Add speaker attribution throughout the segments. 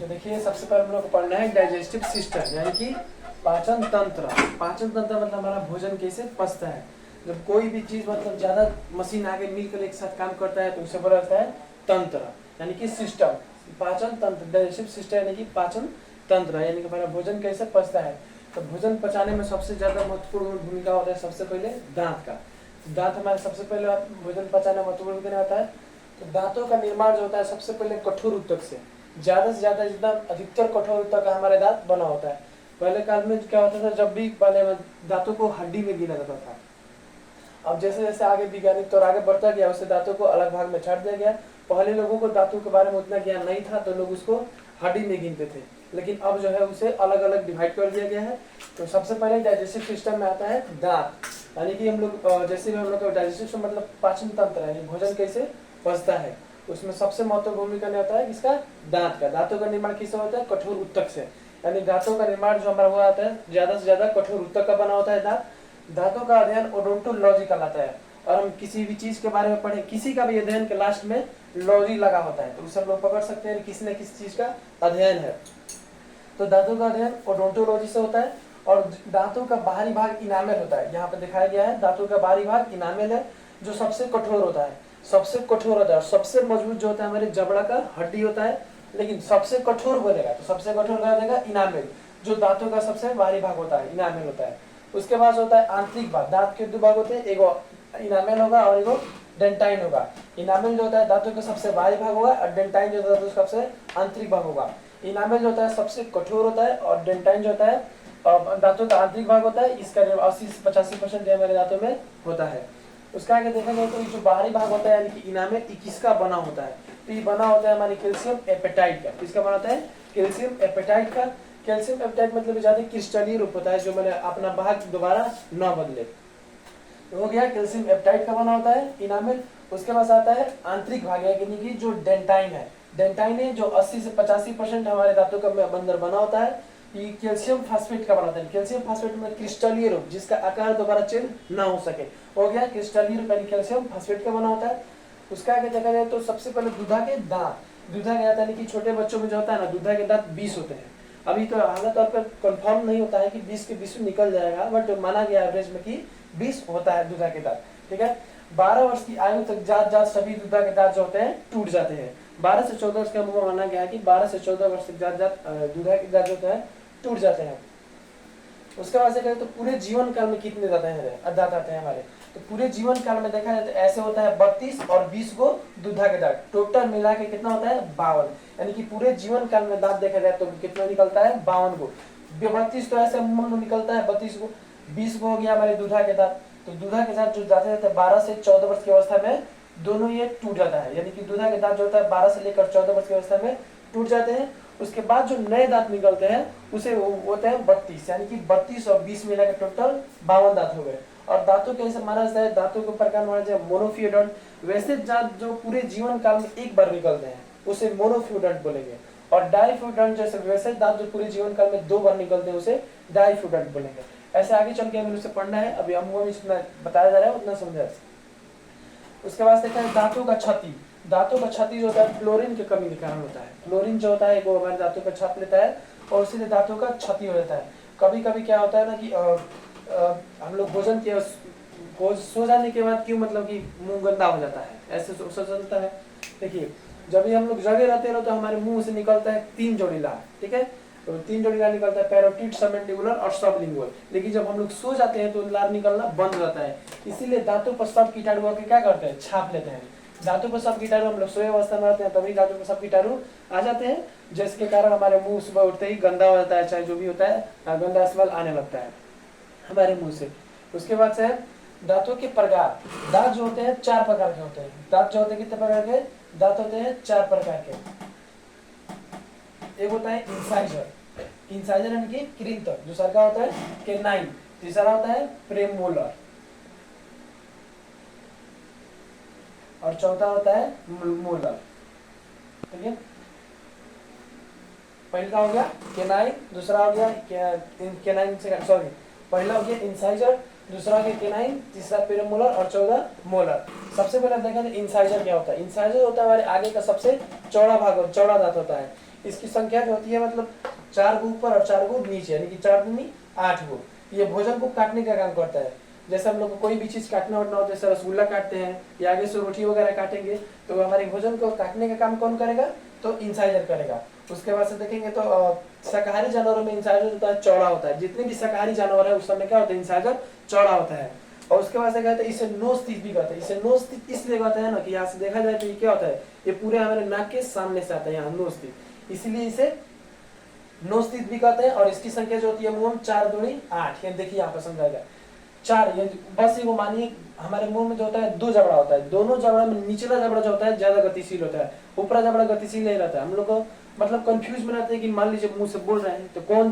Speaker 1: तो देखिए सबसे पहले हम लोग को पढ़ना है डाइजेस्टिव सिस्टम, यानी कि पाचन तंत्र। पाचन तंत्र मतलब हमारा भोजन कैसे पचता है। जब कोई भी चीज मतलब ज्यादा मशीन आगे मिलकर एक साथ काम करता है तो उसे बोला जाता है तंत्र, यानी कि सिस्टम। पाचन तंत्र, डाइजेस्टिव सिस्टम यानी कि पाचन तंत्र, यानी कि हमारा भोजन कैसे पचता है। तो भोजन पचाने में सबसे ज्यादा महत्वपूर्ण भूमिका होता है सबसे पहले दांत का। दांत हमारे सबसे पहले भोजन पचाने में महत्वपूर्ण भूमिका होता है। तो दांतों का निर्माण जो होता है सबसे पहले कठोर ऊतक से ज्यादा जितना अधिकतर कठोर ऊतक का हमारे दांत बना होता है। पहले काल में क्या होता था, जब भी पहले दांतों को हड्डी में गिना जाता था। अब जैसे जैसे आगे वैज्ञानिक तो आगे बढ़ता गया, उससे दांतों को अलग भाग में छाट दिया गया। पहले लोगों को दांतों के बारे में उतना ज्ञान नहीं था तो लोग उसको हड्डी में गिनते थे, लेकिन अब जो है उसे अलग अलग डिवाइड कर दिया गया है। तो सबसे पहले डाइजेस्टिव सिस्टम में आता है दांत, यानी कि हम लोग जैसे भी हम लोग का डाइजेस्टिव सिस्टम मतलब पाचन तंत्र है, भोजन कैसे पचता है, उसमें सबसे महत्वपूर्ण भूमिका होता है किसका, दांत का। दांतों का निर्माण किससे होता है, कठोर ऊतक से, यानी दांतों का निर्माण जो हमारा हुआ आता है ज्यादा से ज्यादा कठोर ऊतक का बना होता है दांत। दांतों का अध्ययन ओडोंटोलॉजी कहलाता है। और हम किसी भी चीज के बारे में पढ़े, किसी का भी अध्ययन के लास्ट में लॉजी लगा होता है, तो उसे हम लोग पकड़ सकते हैं किसी न किसी चीज का अध्ययन है। तो दांतों का अध्ययन ओडोंटोलॉजी से होता है। और दांतों का बाहरी भाग इनामेल होता है, यहाँ पे दिखाया गया है दांतों का बाहरी भाग इनामेल है, जो सबसे कठोर होता है। सबसे कठोर होता है और सबसे मजबूत जो होता है हमारे जबड़ा का हड्डी होता है, लेकिन सबसे कठोर बोलेगा तो सबसे कठोर क्या देगा, इनामेल, जो दांतों का सबसे बाहरी भाग होता है, इनामेल होता है। उसके बाद होता है आंतरिक भाग। दांत के दो भाग होते हैं, एक इनामेल होगा और एक डेंटाइन होगा। इनामेल जो होता है दांतों का सबसे बाहरी भाग होगा और डेंटाइन जो होता है सबसे आंतरिक भाग होगा। इनामेल जो होता है सबसे कठोर होता है और डेंटाइन जो होता है दांतों का आंतरिक भाग होता है। इसका 80 से 85% हमारे दांतों में होता है। उसका आगे देखा जाए तो जो बाहरी भाग होता है यानी कि इनामेल 21 का बना होता है। तो ये बना होता है हमारी कैल्शियम एपेटाइट का। इसका बना होता है कैल्शियम एपेटाइट का। कैल्शियम एपेटाइट मतलब ज्यादा क्रिस्टलीय रूप होता है, जो मैंने अपना भाग दोबारा न बदले। तो हो गया कैल्शियम एपेटाइट का बना होता है इनामेल। उसके बाद आता है आंतरिक भाग, यानी कि जो डेंटाइन है। डेंटाइन है जो 80 से 85% हमारे दांतों का अंदर बना होता है। ये कैल्शियम फास्फेट का बनाता है। कैल्शियम फास्फेट में क्रिस्टलीय रूप, जिसका आकार दोबारा चेंज ना हो सके, हो गया क्रिस्टलीय रूप, यानी कैल्शियम फास्फेट का बना होता है। उसका आगे देखा जाए तो सबसे पहले दूधा के दांत। दूधा के दांत यानी कि छोटे बच्चों में जो होता है ना, दूधा के दांत 20 होते हैं। अभी तो हालत तौर पर कंफर्म नहीं होता है कि 20 के 20 निकल जाएगा, बट माना गया एवरेज में कि 20 होता है दूधा के दांत। ठीक है, 12 वर्ष की आयु तक जात सभी दूधा के दांत जो होते हैं टूट जाते हैं। 12 से 14 वर्ष का उम्र माना गया है कि 12 से 14 वर्ष तक जात दूधा के दांत जो होते हैं टूट जाते हैं। उसके बाद से कहें तो पूरे जीवन काल में कितने दांत आते हैं हमारे, तो पूरे जीवन काल में देखा जाए तो ऐसे होता है 32 और 20 को दूधा के दांत, टोटल मिला के कितना होता है 52। यानी कि पूरे जीवन काल में दांत देखा जाए तो कितना निकलता है 52 को। 32 तो ऐसे मुंह निकलता है 32 को, 20 को हो गया हमारे दूधा के दांत। तो दूधा के दांत जो जाते रहते हैं 12 से 14 वर्ष की अवस्था में दोनों ये टूट जाता है, यानी कि दूधा के दांत जो होता है 12 से लेकर 14 वर्ष की अवस्था में टूट जाते हैं। उसके बाद जो नए दांत निकलते हैं उसे होते हैं 32, यानी कि 32 और 20 मिला के टोटल 52 दांत हो गए। और दांतों के ऐसे माना जाता है, दांतों के प्रकार माना जाए मोनोफियोडोंट। वैसे दांत जो पूरे जीवन काल में एक बार निकलते हैं उसे मोनोफियोडोंट बोलेंगे। और डाइफ्यूडेंट जैसे वैसे दांत जो पूरे जीवन काल में 2 बार निकलते हैं उसे डाइफ्यूडेंट बोलेंगे। ऐसे आगे चल के हमें उसे पढ़ना है, अभी हम जितना बताया जा रहा है उतना समझा। उसके बाद देखा है दांतों का क्षति। दांतों का क्षति जो होता है फ्लोरीन की कमी के कारण होता है। फ्लोरीन जो होता है वो हमारे दांतों का छाप लेता है और उससे दांतों का क्षति हो जाता है। कभी कभी क्या होता है ना कि हम लोग भोजन के सो जाने के बाद क्यों मतलब कि मुंह गंदा हो जाता है, ऐसे चलता है। देखिए जब भी हम लोग जगे रहते हैं तो हमारे मुंह से निकलता है 3 जोड़ी लार। ठीक है, तो 3 जोड़ी लार निकलता है, पैरोटिड, सबमैंडिबुलर और सबलिंगुअल। लेकिन जब हम लोग सो जाते हैं तो लार निकलना बंद हो जाता है। इसीलिए दांतों पर सब कीटाणु आके क्या करते हैं, छाप लेते हैं। दांतों पर सब कीटाणु, हम लोग सोए अवस्था में रहते हैं तभी दांतों पर सब कीटाणु आ जाते हैं, जिसके कारण हमारे मुंह सुबह उठते ही गंदा हो जाता है, चाहे जो भी होता है गंदा स्मेल आने लगता है हमारे मुंह से। उसके बाद से दांतों के प्रकार। दांत जो होते हैं 4 प्रकार के होते हैं। दांत जो होते हैं कितने प्रकार के दांत होते हैं, 4 प्रकार के। एक होता है इंसाइजर, इंसाइजर यानी कि कृंतक, दूसरा का होता है केनाइन, तीसरा होता है प्रेमोलर और चौथा होता है मोलर। ठीक है, पहला हो गया केनाइन, दूसरा हो गया केनाइन से सॉरी पहला हो गया इंसाइजर, दूसरा हो गया केनाइन, तीसरा प्रेमोलर और चौथा मोलर। सबसे पहले देखा इंसाइजर क्या होता है। इंसाइजर होता है हमारे आगे का सबसे चौड़ा भाग, चौड़ा दांत होता है। इसकी संख्या जो होती है मतलब 4 गो ऊपर और 4 गो नीचे, यानी कि 4 दूनी 8 गो। ये भोजन को काटने का काम करता है। जैसे हम लोग को कोई भी चीज काटना उठना होता है, जैसे रसगुल्ला काटते हैं या आगे से रोटी वगैरह काटेंगे, तो हमारे भोजन को काटने का काम कौन करेगा? तो इंसाइजर करेगा। उसके बाद से देखेंगे तो शाकाहारी जानवरों में इंसाइजर होता है चौड़ा होता है। जितने भी शाकाहारी जानवर है उस समय क्या होता है? इंसाइजर चौड़ा होता है। और उसके बाद से कहते हैं इसे नोज तीत भी कहते हैं। इसे नोज तीत इसलिए कहते हैं ना कि यहाँ से देखा जाए तो ये क्या होता है? ये पूरे हमारे नाक के सामने से आता है यहाँ नोज तीत, इसीलिए इसे नोज तीत भी कहते हैं। और इसकी संख्या जो होती है मुंह में 4 दूनी 8। ये देखिए यहाँ पर समझाएगा 4, ये बस ये मानिए हमारे मुंह में जो होता है 2 जबड़ा होता है। दोनों जबड़ा में निचला जबड़ा जो होता है ज्यादा गतिशील होता है, ऊपरा जबड़ा गतिशील नहीं रहता है। हम लोग को मतलब कंफ्यूज बनाते हैं कि मान लीजिए मुंह से बोल रहे हैं तो कौन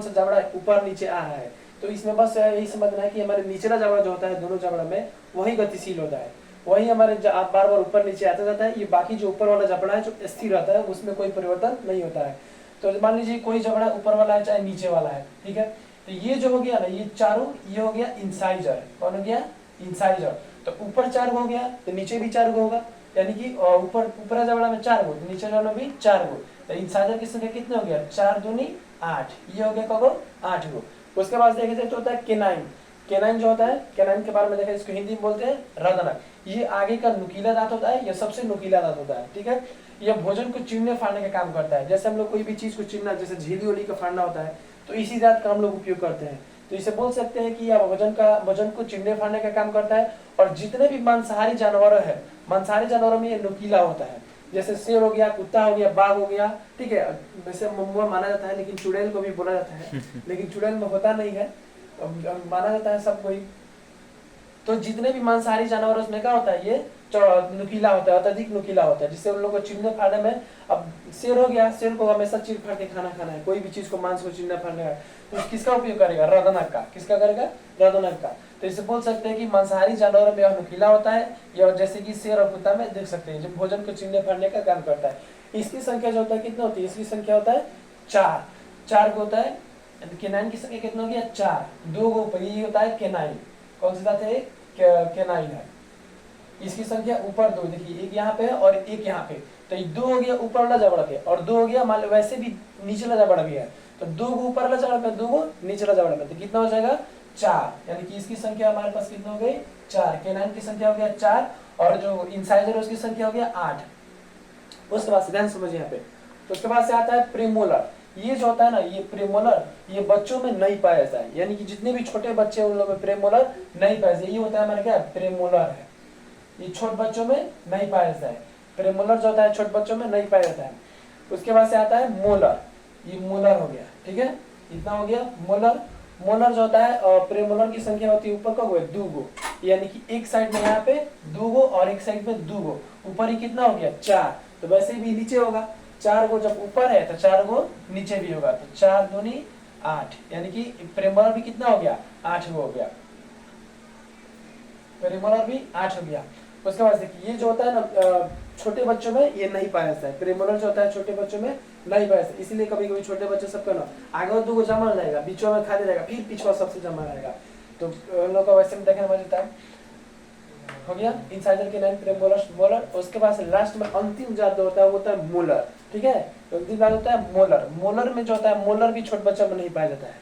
Speaker 1: सा जबड़ा ऊपर नीचे आ रहा है। तो इसमें बस यही समझना है कि हमारे निचला जबड़ा जो होता है दोनों जबड़ा में वही गतिशील होता है, वही हमारे बार बार ऊपर नीचे आता जाता है। ये बाकी जो ऊपर वाला जबड़ा है जो स्थिर रहता है उसमें कोई परिवर्तन नहीं होता है। तो मान लीजिए कोई जबड़ा ऊपर वाला है चाहे नीचे वाला है, ठीक है। तो ये जो हो गया ना ये चारों, ये हो गया इंसाइजर। कौन हो गया? इंसाइजर। तो ऊपर 4 हो गया तो नीचे भी 4 होगा, यानी कि ऊपर जबड़ा में 4 गो, नीचे जबड़ा में भी 4 गो। तो इंसाइजर की संख्या कितने हो गया? 4 दूनी 8। ये हो गया कगो 8 गो। उसके बाद देखा जाए तो होता है केनाइन। केनाइन जो होता है, केनाइन के बारे में देखा, इसको हिंदी में बोलते हैं रदनक। ये आगे का नुकीला दांत होता है, ये सबसे नुकीला दांत होता है, ठीक है। यह भोजन को चीरने फाड़ने का काम करता है। जैसे हम लोग कोई भी चीज को चीरना, जैसे झीली उली का फाड़ना होता है, तो इसी दांत का हम लोग उपयोग करते हैं। तो इसे बोल सकते हैं कि यह भोजन को चीरने फाड़ने का काम करता है। और जितने भी मांसाहारी जानवर है, मांसाहारी जानवरों में ये नुकीला होता है। जैसे शेर हो गया, कुत्ता हो गया, बाघ हो गया, ठीक है। वैसे ममुआ माना जाता है, लेकिन चुड़ैल को भी बोला जाता है, लेकिन चुड़ैल में होता नहीं है, माना जाता है सबको ही। तो जितने भी मांसाहारी जानवर उसमें क्या होता है? ये नुकीला होता है, अत्यधिक नुकीला होता है, जिससे उन लोगों को चीरने फाड़ने में। अब शेर हो गया, शेर को हमेशा चीर फाड़ के खाना है, कोई भी चीज को मांस को चीरने फाड़ने का, तो किसका उपयोग करेगा? रदनक का। किसका करेगा? रदनक का। तो इसे बोल सकते हैं कि मांसाहारी जानवरों में यह नुकीला होता है, या जैसे कि शेर और कुत्ता में देख सकते हैं जो भोजन को चीरने फाड़ने का काम करता है। इसकी संख्या जो होता है कितना होती है? इसकी संख्या होता है 4 को होता है। केनाइन की संख्या कितना हो गया? 4। 2 गो ऊपर, ये होता है केनाइन। कौन सी दांत है? केनाइन है। इसकी संख्या ऊपर 2, देखिए एक यहाँ पे है और एक यहाँ पे। तो ये 2 हो गया ऊपर वाला जबड़ा के, और 2 हो गया मान लो वैसे भी निचला जबड़ा भी है, तो 2 गो ऊपर वाला जबड़ा पे, 2 गो निचला जबड़ा पे, तो कितना हो जाएगा? 4। यानी कि इसकी संख्या हमारे पास कितना हो गई? 4। केनाइन की संख्या हो गया 4, और जो इंसाइजर उसकी संख्या हो गया 8। उसके बाद ध्यान समझिए यहाँ पे। तो उसके बाद से आता है प्रीमोलर। ये जो होता है ना, ये प्रीमोलर, ये बच्चों में नहीं पाया जाता है, यानी कि जितने भी छोटे बच्चे हैं उन लोगों में प्रीमोलर नहीं पाया जाता है। ये होता है हमारे क्या? प्रीमोलर है। ये छोटे बच्चों में नहीं पाया जाता है। प्रीमोलर जो होता है छोटे बच्चों में नहीं पाया जाता है। उसके बाद से आता है मोलर। ये मोलर हो गया, ठीक है। इतना हो गया मोलर। मोलर जो होता है और प्रीमोलर की संख्या होती है ऊपर का 2 गो, यानी कि एक साइड में यहाँ पे 2 गो और एक साइड में 2 गो। ऊपर ही कितना हो गया? 4। तो वैसे भी नीचे होगा, 4 गो जब ऊपर है तो 4 गो नीचे भी होगा, तो 4 दूनी 8, यानी कि प्रीमोलर भी कितना हो गया? 8 गो हो गया। प्रीमोलर भी 8 हो गया। उसके बाद देखिए ये जो होता है ना छोटे बच्चों में ये नहीं पाया जाता है। प्रीमोलर जो होता है छोटे बच्चों में नहीं पाया जाता है, इसीलिए कभी कभी छोटे बच्चे सबका ना आगे 2 गो जमा रहेगा, बीचों में खाली रहेगा, फिर पिछवा सबसे जमा रहेगा। तो लोग का वैसे में देखने में मिलता है। हो गया इंसाइजर के 9 प्रीमोलर, मोलर। उसके बाद लास्ट में अंतिम जात होता है वो होता है मोलर, ठीक है। अंतिम जात होता है मोलर। मोलर में जो होता है, मोलर भी छोटे बच्चों में नहीं पाया जाता है,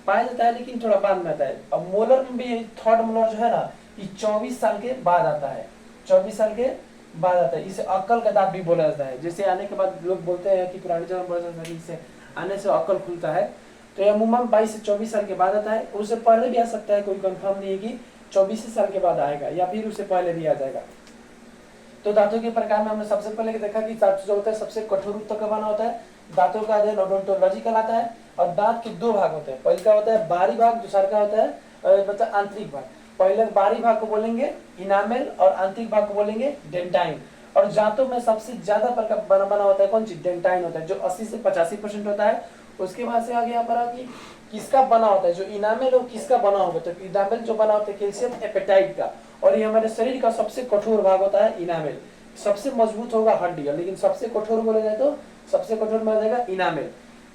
Speaker 1: पाया जाता है लेकिन थोड़ा बाद में आता है। अब मोलर में भी थर्ड मोलर जो है ना, ये 24 साल के बाद आता है। 24 साल के बाद आता है। इसे अक्ल का दांत भी बोला जाता है। जैसे आने के बाद लोग बोलते हैं कि पुराने जमाने में बोला जाता है इसे आने से अक्ल खुलता है, तो यह अमूमन 22 से 24 साल के बाद आता है। उससे पहले भी आ सकता है, कोई कंफर्म नहीं है कि 24 साल के बाद आएगा या फिर उससे पहले भी आ जाएगा। तो दांतों के प्रकार में हमने सबसे पहले देखा कि दांत जो होता है सबसे कठोर उत्तक का बना होता है। दांतों का अध्ययन ओडोंटोलॉजी कहलाता है। और दांत के 2 भाग होते हैं। पहले का होता है बाहरी भाग, दूसरा का होता है मतलब आंतरिक भाग। पहले बाहरी भाग को बोलेंगे इनामेल और आंतरिक भाग को बोलेंगे डेंटाइन। और दांतों में सबसे ज्यादा बना होता है कौन सी? डेंटाइन होता है, जो 80 से 85% होता है। उसके बाद से आगे यहाँ पर कि किसका बना होता है, जो इनामेल और किसका बना होगा। तो इनामेल जो बना होता है कैल्शियम एपेटाइट का, और ये हमारे शरीर का सबसे कठोर भाग होता है इनामेल। सबसे मजबूत होगा हड्डी, लेकिन सबसे कठोर बोला जाए तो सबसे कठोर माना जाएगा इनामेल।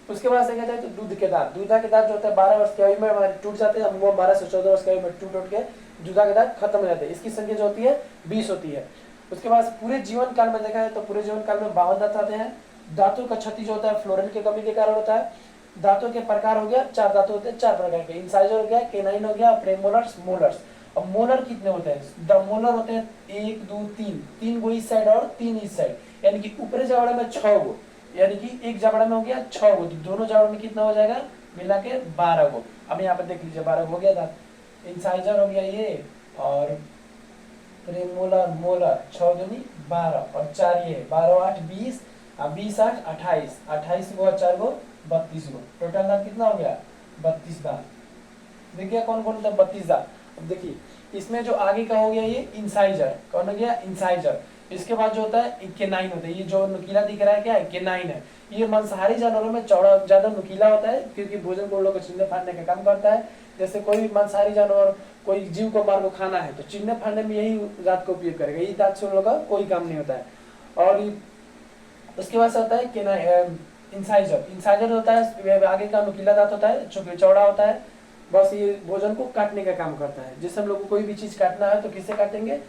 Speaker 1: उसके बाद से कहते हैं तो दूध के दांत। दूधा के दांत जो होता है 12 वर्ष की आयु में हमारे टूट जाते हैं। वो 12 से 14 वर्ष की आयु में टूट के दूधा के दांत खत्म हो जाते हैं। इसकी संख्या जो होती है 20 होती है। उसके बाद पूरे जीवन काल में देखा है तो पूरे जीवन काल में 52 दांत आते हैं। दांतों का क्षति जो होता है फ्लोरीन की कमी के कारण होता है। दांतों के प्रकार हो गया, 4 दांत होते हैं, 4 प्रकार के, इंसाइजर हो गया, केनाइन हो गया, प्रेमोलर्स, मोलर्स। अब मोलर कितने होते हैं? द मोलर होते हैं 1 2 3, 3 गो इस साइड और 3 इस साइड, यानी कि ऊपरी जबड़े में 6 गो, यानी कि एक जबड़े में हो गया 6 गो, तो दोनों जबड़े में कितना हो जाएगा मिला के 12 गो। अब यहाँ पे देख लीजिए 12 हो गया दांत। इंसाइजर हो गया ये, और प्रेमोलर मोलर 6 दूनी 12 और 4 ये 12 8 20, 20 8 28, 28 गो और 4 गो 32 गो, टोटल दांत कितना हो गया 32 दांत। देखिए कौन कौन सा 32 दांत। अब देखिए इसमें जो आगे का हो गया ये इंसाइजर, कौन हो गया इंसाइजर। इसके बाद जो होता है केनाइन होता है, ये जो नुकीला दिख रहा है क्या है केनाइन है। ये मांसाहारी जानवरों में चौड़ा ज्यादा नुकीला होता है, क्योंकि भोजन को लोग को चीरने फाड़ने का काम करता है। जैसे कोई भी मांसाहारी जानवर कोई जीव को मार को खाना है तो चीरने फाड़ने में यही दांत का उपयोग करेगा, यही दांत से उन लोग का कोई काम नहीं होता है। और उसके बाद से होता है केनाइन इंसाइजर। इंसाइजर होता है आगे का नुकीला दांत होता है, जो चौड़ा होता है, बस ये भोजन को काटने का काम करता है। जैसे हम लोग को कोई भी चीज काटना है तो किससे काटेंगे,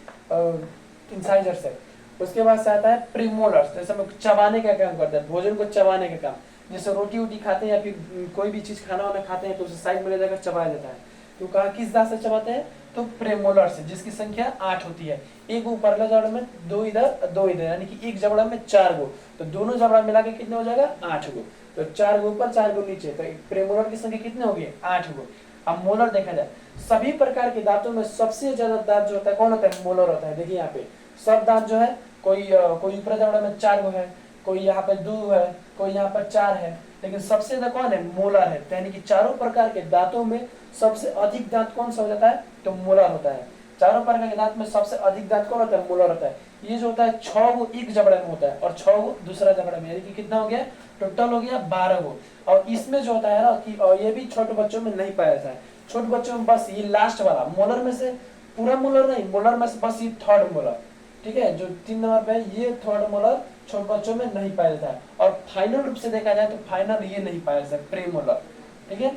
Speaker 1: इंसाइजर से। उसके बाद से आता है प्रीमोलर्स, जैसे हम लोग चबाने का काम करता है, भोजन को चबाने का काम। जैसे रोटी वोटी खाते हैं या फिर कोई भी चीज खाना वाना खाते हैं तो उसे साइड में ले जाकर चबाया जाता है, तो कहा किस दांत से चबाते हैं, तो प्रेमोलर से, जिसकी संख्या 8 होती है। एक ऊपरला जबड़ा में 2 इधर 2 इधर, यानी कि एक जबड़ा में 4 गो, तो दोनों जबड़ा मिला के कितने हो जाएगा 8 गो। तो 4 गो ऊपर 4 गो नीचे, तो प्रेमोलर की संख्या कितने हो गई 8 गो। अब मोलर देखा जाए, सभी प्रकार के दांतों में सबसे ज्यादा दांत जो होता है कौन होता है, मोलर होता है। देखिए यहाँ पे सब दांत जो है, कोई ऊपरी जबड़ा में 4 गो है, कोई यहाँ पे 2 है, कोई यहाँ पर 4 है, लेकिन सबसे ज्यादा कौन है, मोलर है। यानी कि चारों प्रकार के दांतों में सबसे अधिक दांत कौन सा हो जाता है, तो मोलर होता है। चारों प्रकार के दांत में सबसे अधिक दांत कौन होता है, मोलर होता है। ये जो होता है 6 गो एक जबड़े में होता है और 6 गो दूसरा जबड़े में, यानी कि कितना हो गया टोटल हो गया 12 गो। और इसमें जो होता है ना कि ये भी छोटे बच्चों में नहीं पाया जाता है। छोटे बच्चों में बस ये लास्ट वाला मोलर में से, पूरा मोलर नहीं, मोलर में से बस ये थर्ड मोलर, ठीक है, जो 3 नंबर पे है ये थर्ड मोलर छोटे बच्चों में नहीं पाया जाता है। और फाइनल रूप से देखा जाए तो फाइनल ये नहीं पाया जाता प्रीमोलर, ठीक है।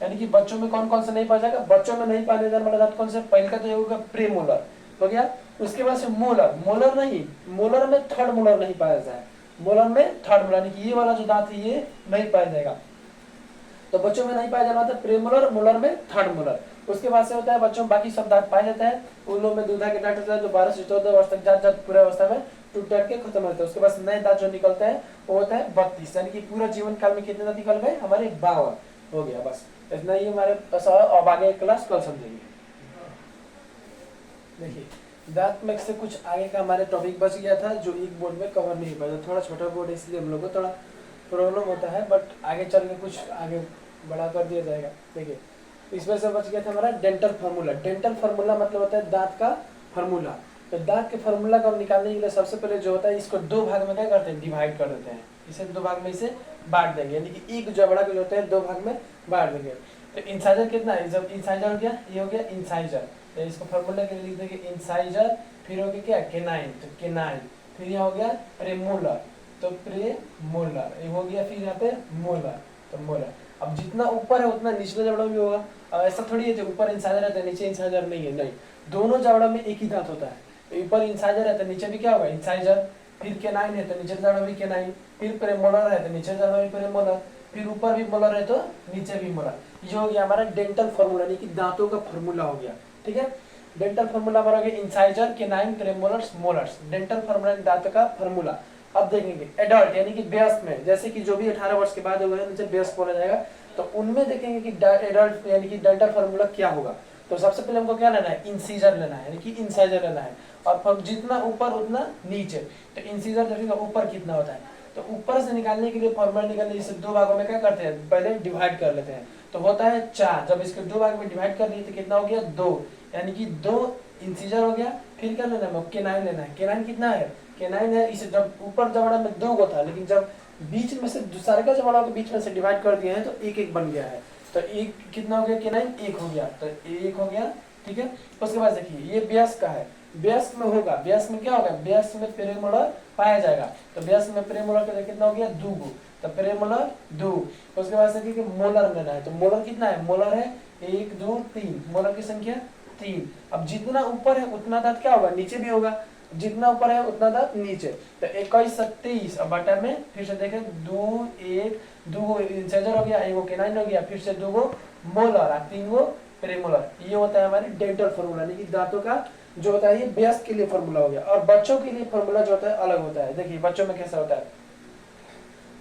Speaker 1: यानी कि बच्चों में कौन कौन सा नहीं पाया जाएगा, बच्चों में नहीं पाया जाने वाला दांत कौन से, पहले का तो ये होगा प्रीमोलर हो गया। उसके बाद से मोलर, मोलर नहीं, मोलर में थर्ड मोलर नहीं पाया जाता है, मोलर में थर्ड मोलर, यानी कि ये वाला जो दांत है ये नहीं पाया जाएगा। तो बच्चों में नहीं पाया जाना था प्रीमोलर, मोलर में थर्ड मोलर। उसके बाद से होता है बच्चों में बाकी सब दांत पाया जाता है। उन लोग में दूधा के दांत होता है जो 12 से 14 वर्ष तक जात पूरे अवस्था में टूट के खत्म होता है। उसके बाद नए दांत जो निकलते हैं वो होता है 32, यानी कि पूरा जीवन काल में कितने दांत निकल गए हमारे 52 हो गया। बस इतना ही हमारे पास, अब आगे क्लास कल समझेंगे। देखिए दांत में से कुछ आगे का हमारे टॉपिक बच गया था जो एक बोर्ड में कवर नहीं पाया, थोड़ा छोटा बोर्ड है इसलिए हम लोग को थोड़ा प्रॉब्लम होता है, बट आगे चल के कुछ आगे बड़ा कर दिया जाएगा। देखिए इसमें से बच गया था हमारा डेंटल फार्मूला। डेंटल फार्मूला मतलब होता है दांत का फार्मूला। तो दांत के फार्मूला को निकालने के लिए सबसे पहले जो होता है इसको 2 भाग में क्या करते हैं, डिवाइड कर देते हैं। इसे 2 भाग में इसे बांट देंगे, यानी कि एक जबड़ा को जो होता है 2 भाग में बांट देंगे। तो इंसाइजर कितना है, जब इंसाइजर हो गया ये हो गया इंसाइजर, तो इसको फार्मूला के लिए लिख देंगे इंसाइजर, फिर हो गया क्या केनाइन, तो केनाइन, फिर यहाँ हो गया प्रेमोलर, तो प्रेमोलर, ये हो गया, फिर यहाँ पे मोलर, तो मोलर। अब जितना ऊपर है उतना निचले जबड़ा में भी होगा। अब ऐसा थोड़ी है जो ऊपर इंसाइजर रहता है नीचे इंसाइजर नहीं है, नहीं, दोनों जबड़ा में एक ही दांत होता है। ऊपर इंसाइजर है तो नीचे भी क्या होगा इंसाइजर, फिर केनाइन है तो नीचे जबड़ा भी केनाइन, फिर प्रेमोलर है तो नीचे जबड़ा भी प्रेमोलर, फिर ऊपर भी मोलर है तो नीचे भी मोलर। ये हो गया हमारा डेंटल फार्मूला, यानी कि दांतों का फार्मूला हो गया, ठीक है। डेंटल फार्मूला हमारा हो गया incisor, canine, premolars, molars, dental formula दांत का फार्मूला। अब देखेंगे एडल्ट यानी कि वयस्क में, जैसे कि जो भी 18 वर्ष के बाद हुए हैं उनसे वयस्क बोला जाएगा, तो उनमें देखेंगे कि एडल्ट यानी कि डेंटल फार्मूला क्या होगा। तो सबसे पहले हमको क्या लेना है, इंसीजर लेना है, यानी कि इंसाइजर लेना है, और जितना ऊपर उतना नीचे। तो इंसीजर देखिएगा ऊपर कितना होता है, तो ऊपर से निकालने के लिए फॉर्मूला निकालने इसे 2 भागों में क्या करते हैं, पहले डिवाइड कर लेते हैं, तो होता है 4। जब इसको 2 भाग में डिवाइड कर लिए तो कितना हो गया 2, यानी कि 2 इंसीजर हो गया। फिर क्या लेना है, केनाइन लेना है। केनाइन कितना है, केनाइन है, इसे जब ऊपर जबड़ा में 2 गो था, लेकिन जब बीच में से दूसरे का जबड़ा के बीच में से डिवाइड कर दिए हैं तो एक एक बन गया है, तो एक कितना हो गया केनाइन, 1 हो गया, तो 1 हो गया, ठीक है। उसके बाद देखिए ये वयस्क का है, वयस्क में होगा, वयस्क में क्या होगा, वयस्क में प्रेमोलर पाया जाएगा, तो वयस्क में प्रेमोलर का कितना हो गया 2 गो, तो प्रेमोलर 2। उसके बाद देखिए मोलर लेना है, तो मोलर कितना है, मोलर है 1 2 3, मोलर की संख्या 3। अब जितना ऊपर है उतना दांत क्या होगा नीचे भी होगा, जितना ऊपर है उतना दांत नीचे। तो 21 से 23 अब बटा में फिर से देखें 2 1 2 इंसाइजर हो गया, एगो केनाइन हो गया, फिर से 2 मोलर और 3 प्रेमोलर। ये होता है हमारे डेंटल फॉर्मूला, यानी कि दांतों का जो होता है ये वयस्क के लिए फॉर्मूला हो गया। और बच्चों के लिए फॉर्मूला जो होता है अलग होता है। देखिए बच्चों में कैसा होता है,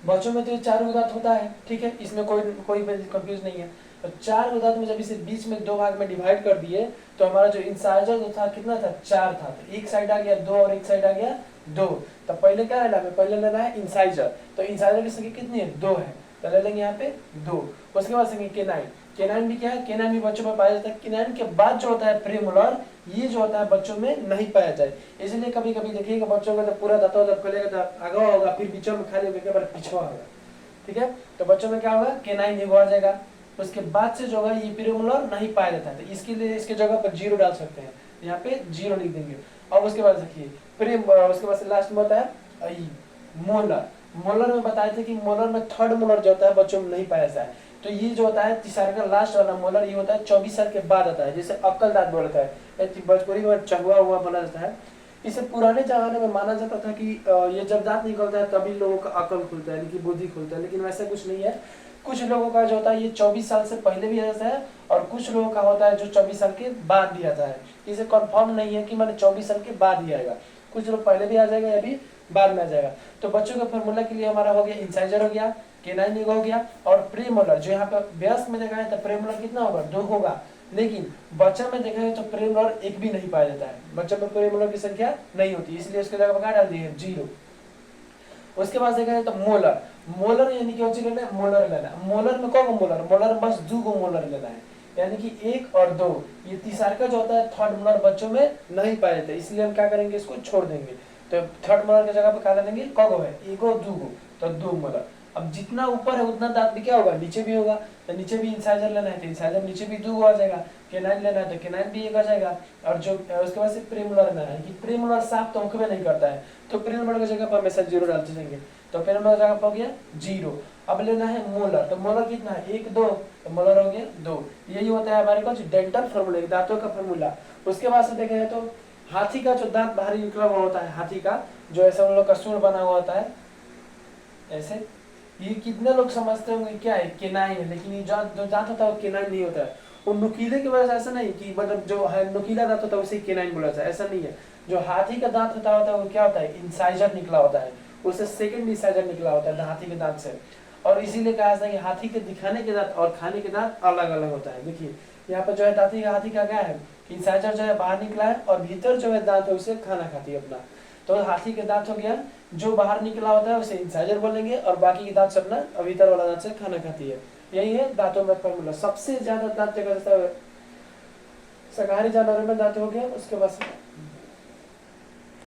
Speaker 1: बच्चों में तो ये 4 दांत होता है, ठीक है, इसमें कोई कंफ्यूज नहीं है। तो 4 दांत में जब इसे बीच में 2 भाग में डिवाइड कर दिए तो हमारा जो इंसाइजर जो था कितना था, 4 था। तो एक साइड आ गया 2 और एक साइड आ गया 2। तो पहले क्या लेना है, पहले लेना है इंसाइजर। तो इंसाइजर की संख्या कितनी है, 2 है, तो ले लेंगे यहाँ पे 2। उसके बाद संख्या केनाइन, केनाइन भी क्या है, केनाइन भी बच्चों में पाया जाता है। केनाइन के बाद जो होता है प्रीमोलर, ये जो होता है बच्चों में नहीं पाया जाए। इसलिए कभी कभी देखिएगा बच्चों का तो पूरा दांतों जब खोलेगा तो आगा होगा, फिर बीचों में खाली होकर पिछवा होगा, ठीक है। तो बच्चों में क्या होगा, केनाइन एगो आ जाएगा। उसके बाद से जो होगा ये प्रीमोलर नहीं पाया जाता है, तो इसके लिए इसके जगह पर 0 डाल सकते हैं, यहाँ पे 0 लिख देंगे। और उसके बाद देखिए उसके बाद लास्ट में होता है मोलर। मोलर में बताए थे कि मोलर में 3rd मोलर जो होता है बच्चों में नहीं पाया जाता है। तो ये जो होता है तीसरा का लास्ट वाला मोलर, ये होता है 24 साल के बाद आता है, जैसे अक्कल दांत बोलता है, भोजपुरी में चहुआ हुआ बोला जाता है। इसे पुराने जमाने में माना जाता था कि ये जब दांत निकलता है तभी लोगों का अकल खुलता है, यानी कि बुद्धि खुलता है, लेकिन वैसा कुछ नहीं है। कुछ लोगों का जो होता है ये 24 साल से पहले भी आता है, और कुछ लोगों का होता है जो 24 साल के बाद भी आता है। इसे कंफर्म नहीं है कि मैंने 24 साल के बाद ही आएगा, कुछ लोग पहले भी आ जाएगा या भी बाद में आ जाएगा। तो बच्चों के फॉर्मूला के लिए हमारा हो गया इंसाइजर हो गया, केनाइन हो गया, और प्रीमोलर जो यहाँ पे वयस्क में देखा है तो प्रीमोलर कितना होगा, 2 होगा। लेकिन बच्चा में देखा है तो प्रीमोलर 1 भी नहीं पाया जाता है, बच्चा में प्रीमोलर की संख्या नहीं होती, इसलिए उसके जगह पर क्या डाल दिए 0। उसके बाद देखा जाए तो मोलर, मोलर यानी कि लेना है, मोलर लेना है। मोलर में कौन मोलर, मोलर में बस 2 मोलर लेना है, यानी कि 1 और 2। ये तीसरा का जो होता है 3rd मोलर बच्चों में नहीं पाए जाते, इसलिए हम क्या करेंगे, इसको छोड़ देंगे। तो 3rd मोलर की जगह पे क्या लेंगे, कगो है, 1 और 2, तो 2 मोलर। अब जितना ऊपर है उतना दांत भी क्या होगा, नीचे भी होगा। तो नीचे भी इंसाइजर लेना है तो इंसाइजर नीचे भी 2 आ जाएगा। केनाइन लेना है तो केनाइन भी 1 आ जाएगा। और जो उसके बाद से प्रीमोलर लेना है, कि प्रीमोलर साफ तो आंख में नहीं करता है, तो प्रीमोलर की जगह पर हमेशा 0 डालते जाएंगे। तो प्रीमोलर जगह पर हो गया 0। अब लेना है मोलर, तो मोलर कितना है, 1 2, तो मोलर हो गया 2। यही होता है हमारे पास डेंटल फॉर्मूला, दांतों का फॉर्मूला। उसके बाद से देखें तो हाथी का जो दांत बाहरी निकला हुआ होता है, हाथी का जो ऐसा उन लोग का सूंड बना हुआ होता है ऐसे, ये कितने लोग समझते होंगे क्या है, केनाइन है, लेकिन ये जो दांत होता है वो केनाइन नहीं होता है। वो नुकीले की वजह से ऐसा नहीं कि मतलब जो है नुकीला दांत होता है उसे केनाइन बोला जाता है, ऐसा नहीं है। जो हाथी का दांत होता है वो क्या होता है, इंसाइजर निकला होता है, उससे सेकंड इंसाइजर निकला होता है हाथी के दांत से। और इसीलिए कहा जाता है कि हाथी के दिखाने के दांत और खाने के दांत अलग अलग होता है। देखिए यहाँ पर जो है हाथी का क्या है, इंसाइजर जो है बाहर निकला है, और भीतर जो है दांत है उसे खाना खाती है अपना। तो हाथी के दांत हो गया, जो बाहर निकला होता है उसे इंसाइजर बोलेंगे, और बाकी के दांत से अपना भीतर वाला दांत से खाना खाती है। यही है दांतों में फॉर्मूला। सबसे ज्यादा दांत जगह शाकाहारी जानवरों में दांत हो गया, उसके बाद